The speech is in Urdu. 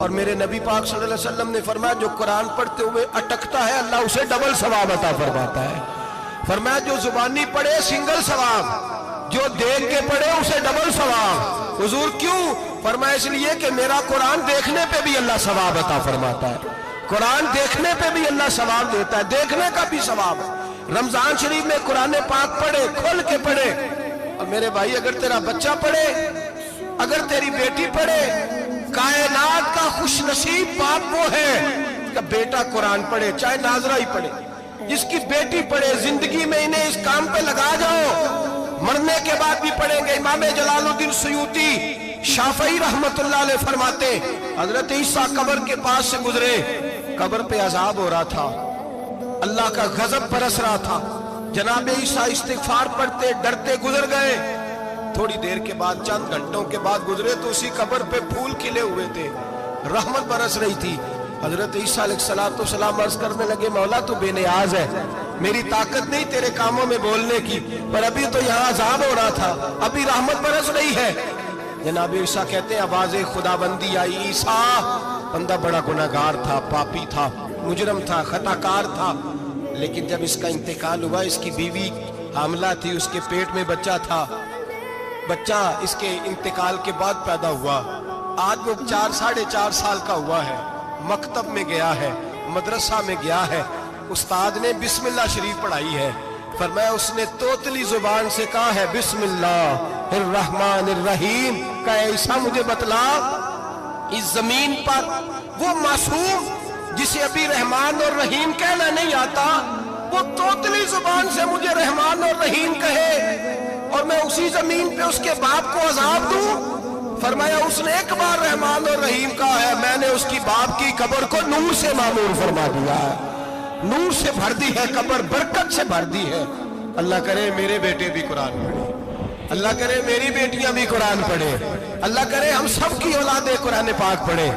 اور میرے نبی پاک صلی اللہ علیہ وسلم نے فرمایا جو قرآن پڑھتے ہوئے اٹکتا ہے اللہ اسے ڈبل ثواب عطا فرماتا ہے۔ فرمایا جو زبانی پڑھے سنگل ثواب، جو دیکھ کے پڑھے اسے ڈبل ثواب۔ حضور کیوں؟ فرمایا اس لیے کہ میرا قرآن دیکھنے پہ بھی اللہ ثواب عطا فرماتا ہے، قرآن دیکھنے پہ بھی اللہ ثواب دیتا ہے، دیکھنے کا بھی ثواب ہے۔ رمضان شریف میں قرآن پاک پڑھے، کھول کے پڑھے۔ اور میرے بھائی اگر تیرا بچہ پڑھے، اگر تیری بیٹی پڑھے، کائنات کا خوش نصیب باپ وہ ہے کہ بیٹا قرآن پڑھے، چاہے ناظرہ ہی پڑھے، جس کی بیٹی پڑھے۔ زندگی میں انہیں اس کام پہ لگا جاؤ، مرنے کے بعد بھی پڑھیں گے۔ امام جلال الدین سیوطی شافعی رحمت اللہ علیہ فرماتے حضرت عیسیٰ قبر کے پاس سے گزرے، قبر پہ عذاب ہو رہا تھا، اللہ کا غضب برس رہا تھا، جناب عیسیٰ استغفار پڑھتے ڈرتے گزر گئے۔ تھوڑی دیر کے بعد، چند گھنٹوں کے بعد گزرے تو اسی قبر پہ پھول کھلے ہوئے تھے، رحمت برس رہی تھی۔ حضرت عیسیٰ علیہ السلام عرض کرنے لگے مولا تو بے نیاز ہے، میری طاقت نہیں تیرے کاموں میں بولنے کی، پر ابھی تو یہاں عذاب ہو رہا تھا، ابھی رحمت برس رہی ہے۔ جناب عیسیٰ کہتے ہیں آواز خدا بندی آئی، عیسیٰ بندہ بڑا گناہگار تھا، پاپی تھا، مجرم تھا، خطا کار تھا، لیکن جب اس کا انتقال ہوا، اس کی بیوی حاملہ تھی، اس کے پیٹ میں بچہ تھا، بچہ اس کے انتقال کے بعد پیدا ہوا، آج وہ 4.5 سال کا ہوا ہے، مکتب میں گیا ہے، مدرسہ میں گیا ہے، استاد نے بسم اللہ شریف پڑھائی ہے، فرمایا اس نے توتلی زبان سے کہا ہے بسم اللہ الرحمن الرحیم، کہا عیسیٰ مجھے بتلا اس زمین پر وہ معصوم جسے ابھی رحمان اور رحیم کہنا نہیں آتا، وہ توتلی زبان سے مجھے رحمان اور رحیم کہے اور میں اسی زمین پہ اس کے باپ کو عذاب دوں؟ فرمایا اس نے ایک بار رحمان اور رحیم کہا ہے، میں نے اس کی باپ کی قبر کو نور سے معمور فرما دیا ہے، نور سے بھر دی ہے قبر، برکت سے بھر دی ہے۔ اللہ کرے میرے بیٹے بھی قرآن پڑھے، اللہ کرے میری بیٹیاں بھی قرآن پڑھے، اللہ کرے ہم سب کی اولادیں قرآن پاک پڑھے۔